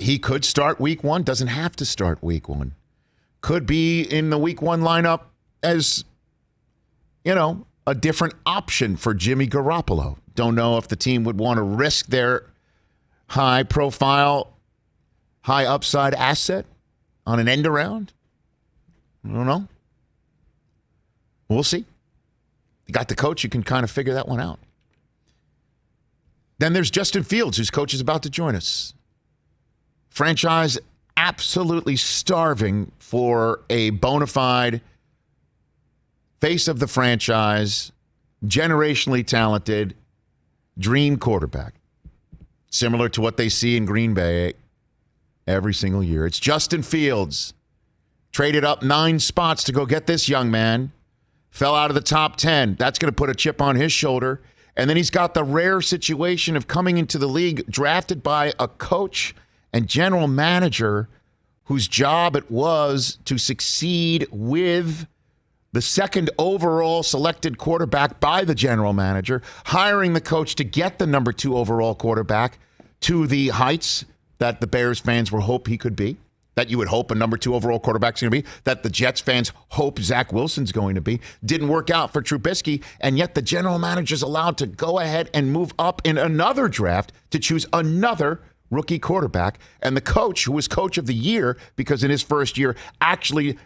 He could start week one, doesn't have to start week one. Could be in the week one lineup as, a different option for Jimmy Garoppolo. Don't know if the team would want to risk their high profile, high upside asset on an end around. I don't know. We'll see. You got the coach, you can kind of figure that one out. Then there's Justin Fields, whose coach is about to join us. Franchise absolutely starving for a bona fide face of the franchise, generationally talented, dream quarterback. Similar to what they see in Green Bay every single year. It's Justin Fields. Traded up 9 spots to go get this young man. Fell out of the top 10. That's going to put a chip on his shoulder. And then he's got the rare situation of coming into the league drafted by a coach and general manager whose job it was to succeed with the second overall selected quarterback by the general manager, hiring the coach to get the number 2 overall quarterback to the heights that the Bears fans will hope he could be, that you would hope a number 2 overall quarterback's going to be, that the Jets fans hope Zach Wilson's going to be. Didn't work out for Trubisky, and yet the general manager's allowed to go ahead and move up in another draft to choose another rookie quarterback. And the coach, who was coach of the year, because in his first year actually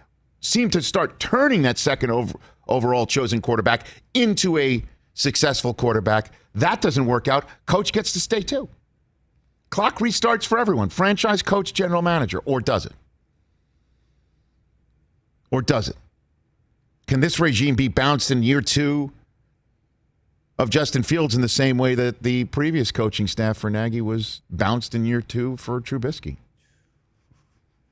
seemed to start turning that second overall chosen quarterback into a successful quarterback. That doesn't work out. Coach gets to stay too. Clock restarts for everyone. Franchise, coach, general manager. Or does it? Or does it? Can this regime be bounced in year 2 of Justin Fields in the same way that the previous coaching staff for Nagy was bounced in year 2 for Trubisky?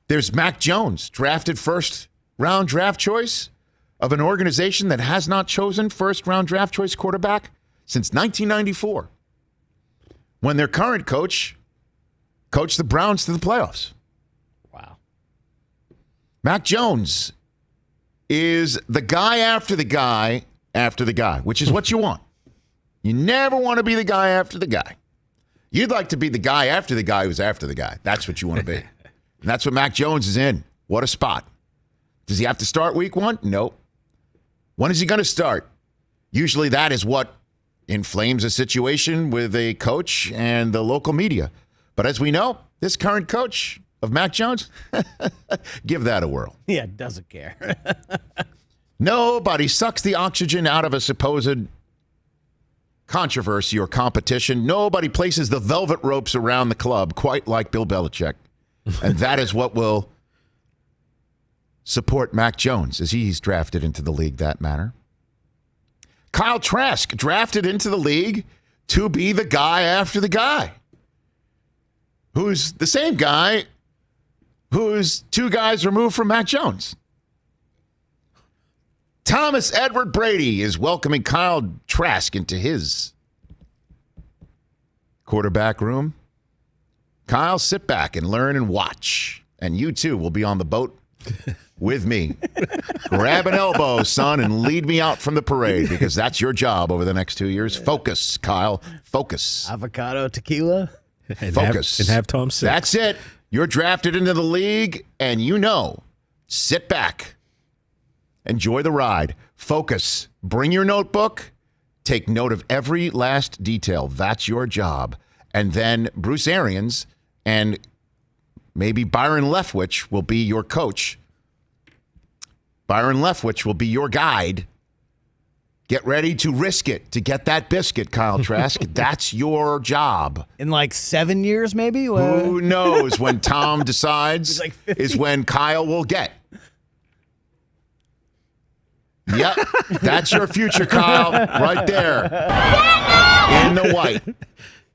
There's Mac Jones, drafted first-round draft choice of an organization that has not chosen first-round draft choice quarterback since 1994, when their current coach coached the Browns to the playoffs. Wow. Mac Jones is the guy after the guy after the guy, which is what you want. You never want to be the guy after the guy. You'd like to be the guy after the guy who's after the guy. That's what you want to be. And that's what Mac Jones is in. What a spot. Does he have to start week 1? Nope. When is he going to start? Usually that is what inflames a situation with a coach and the local media. But as we know, this current coach of Mac Jones, give that a whirl. Yeah, doesn't care. Nobody sucks the oxygen out of a supposed controversy or competition. Nobody places the velvet ropes around the club quite like Bill Belichick. And that is what will support Mac Jones as he's drafted into the league that manner. Kyle Trask drafted into the league to be the guy after the guy, who's the same guy who's 2 guys removed from Mac Jones. Thomas Edward Brady is welcoming Kyle Trask into his quarterback room. Kyle, sit back and learn and watch. And you too will be on the boat with me. Grab an elbow, son, and lead me out from the parade, because that's your job over the next 2 years. Focus, Kyle. Focus. Avocado tequila. Focus. And have Tom sit. That's it. You're drafted into the league, and sit back. Enjoy the ride. Focus. Bring your notebook. Take note of every last detail. That's your job. And then Bruce Arians and maybe Byron Leftwich will be your coach. Byron Leftwich will be your guide. Get ready to risk it to get that biscuit, Kyle Trask. That's your job. In like 7 years, maybe? Who knows when Tom decides like 50. is when Kyle will get. Yep, that's your future, Kyle, right there. In the white.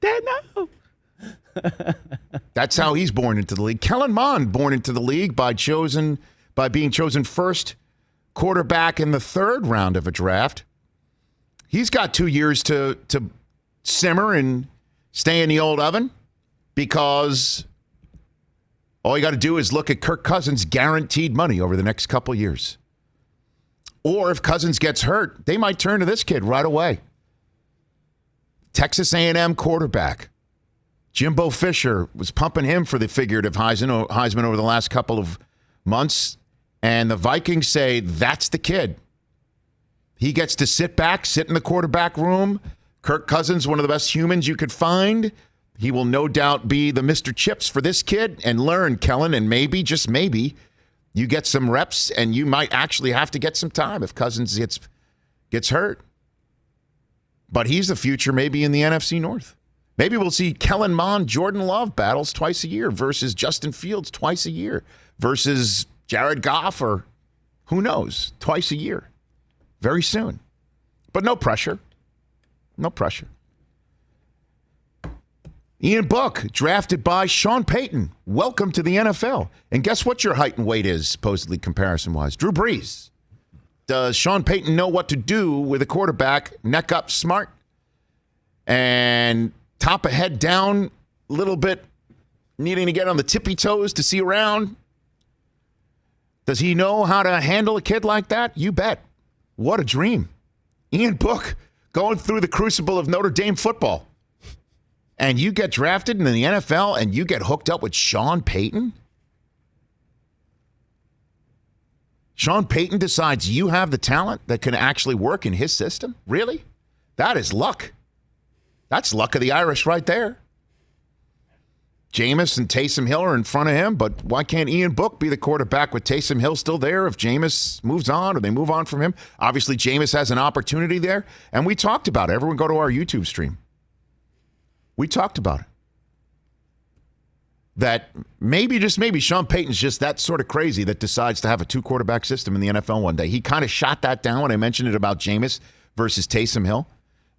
Dad, no. That's how he's born into the league. Kellen Mond born into the league by being chosen first quarterback in the 3rd round of a draft. He's got 2 years to simmer and stay in the old oven, because all you got to do is look at Kirk Cousins' guaranteed money over the next couple years. Or if Cousins gets hurt, they might turn to this kid right away. Texas A&M quarterback, Jimbo Fisher was pumping him for the figurative Heisman over the last couple of months. And the Vikings say, that's the kid. He gets to sit in the quarterback room. Kirk Cousins, one of the best humans you could find. He will no doubt be the Mr. Chips for this kid and learn, Kellen, and maybe, just maybe, you get some reps and you might actually have to get some time if Cousins gets hurt. But he's the future maybe in the NFC North. Maybe we'll see Kellen Mond, Jordan Love battles twice a year versus Justin Fields twice a year versus Jared Goff, or who knows, twice a year. Very soon. But no pressure. No pressure. Ian Book, drafted by Sean Payton. Welcome to the NFL. And guess what your height and weight is, supposedly comparison-wise? Drew Brees. Does Sean Payton know what to do with a quarterback, neck up, smart, and top of head down, a little bit needing to get on the tippy toes to see around? Does he know how to handle a kid like that? You bet. What a dream. Ian Book going through the crucible of Notre Dame football. And you get drafted in the NFL and you get hooked up with Sean Payton? Sean Payton decides you have the talent that can actually work in his system? Really? That is luck. That's luck of the Irish right there. Jameis and Taysom Hill are in front of him, but why can't Ian Book be the quarterback with Taysom Hill still there if Jameis moves on or they move on from him? Obviously, Jameis has an opportunity there, and we talked about it. Everyone go to our YouTube stream. We talked about it. That maybe, just maybe, Sean Payton's just that sort of crazy that decides to have a two-quarterback system in the NFL one day. He kind of shot that down when I mentioned it about Jameis versus Taysom Hill.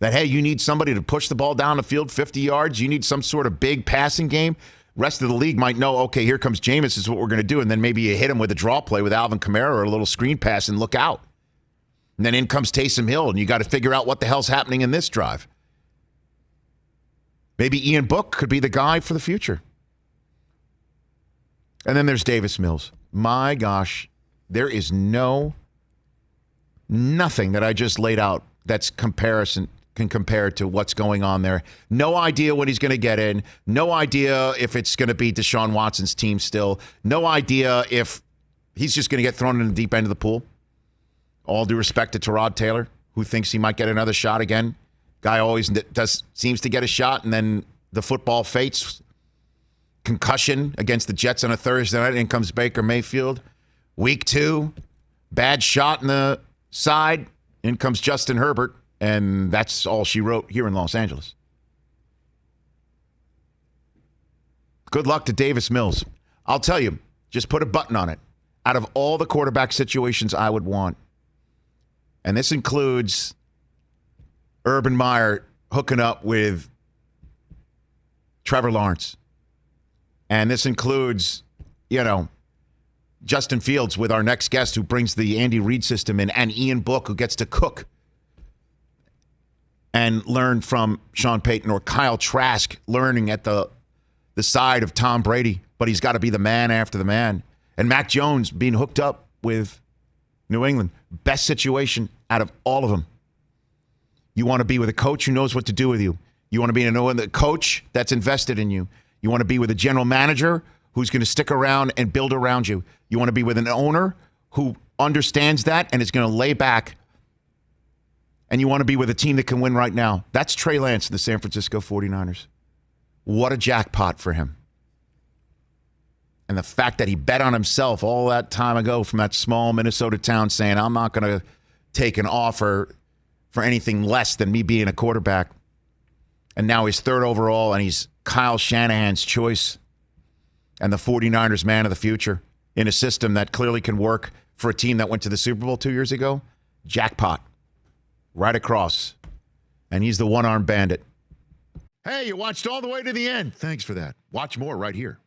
That, hey, you need somebody to push the ball down the field 50 yards. You need some sort of big passing game. Rest of the league might know, okay, here comes Jameis, this is what we're going to do. And then maybe you hit him with a draw play with Alvin Kamara or a little screen pass and look out. And then in comes Taysom Hill, and you got to figure out what the hell's happening in this drive. Maybe Ian Book could be the guy for the future. And then there's Davis Mills. My gosh, there is nothing that I just laid out that's can compare to what's going on there. No idea when he's going to get in. No idea if it's going to be Deshaun Watson's team still. No idea if he's just going to get thrown in the deep end of the pool. All due respect to Tyrod Taylor, who thinks he might get another shot again. Guy always seems to get a shot, and then the football fates. Concussion against the Jets on a Thursday night. In comes Baker Mayfield. Week 2, bad shot in the side. In comes Justin Herbert. And that's all she wrote here in Los Angeles. Good luck to Davis Mills. I'll tell you, just put a button on it. Out of all the quarterback situations I would want, and this includes Urban Meyer hooking up with Trevor Lawrence. And this includes, Justin Fields with our next guest who brings the Andy Reid system in, and Ian Book who gets to cook and learn from Sean Payton, or Kyle Trask learning at the side of Tom Brady, but he's got to be the man after the man. And Mac Jones being hooked up with New England. Best situation out of all of them. You want to be with a coach who knows what to do with you. You want to be in a coach that's invested in you. You want to be with a general manager who's going to stick around and build around you. You want to be with an owner who understands that and is going to lay back. And you want to be with a team that can win right now. That's Trey Lance of the San Francisco 49ers. What a jackpot for him. And the fact that he bet on himself all that time ago from that small Minnesota town saying, I'm not going to take an offer for anything less than me being a quarterback. And now he's 3rd overall, and he's Kyle Shanahan's choice and the 49ers man of the future in a system that clearly can work for a team that went to the Super Bowl 2 years ago. Jackpot. Right across. And he's the one-armed bandit. Hey, you watched all the way to the end. Thanks for that. Watch more right here.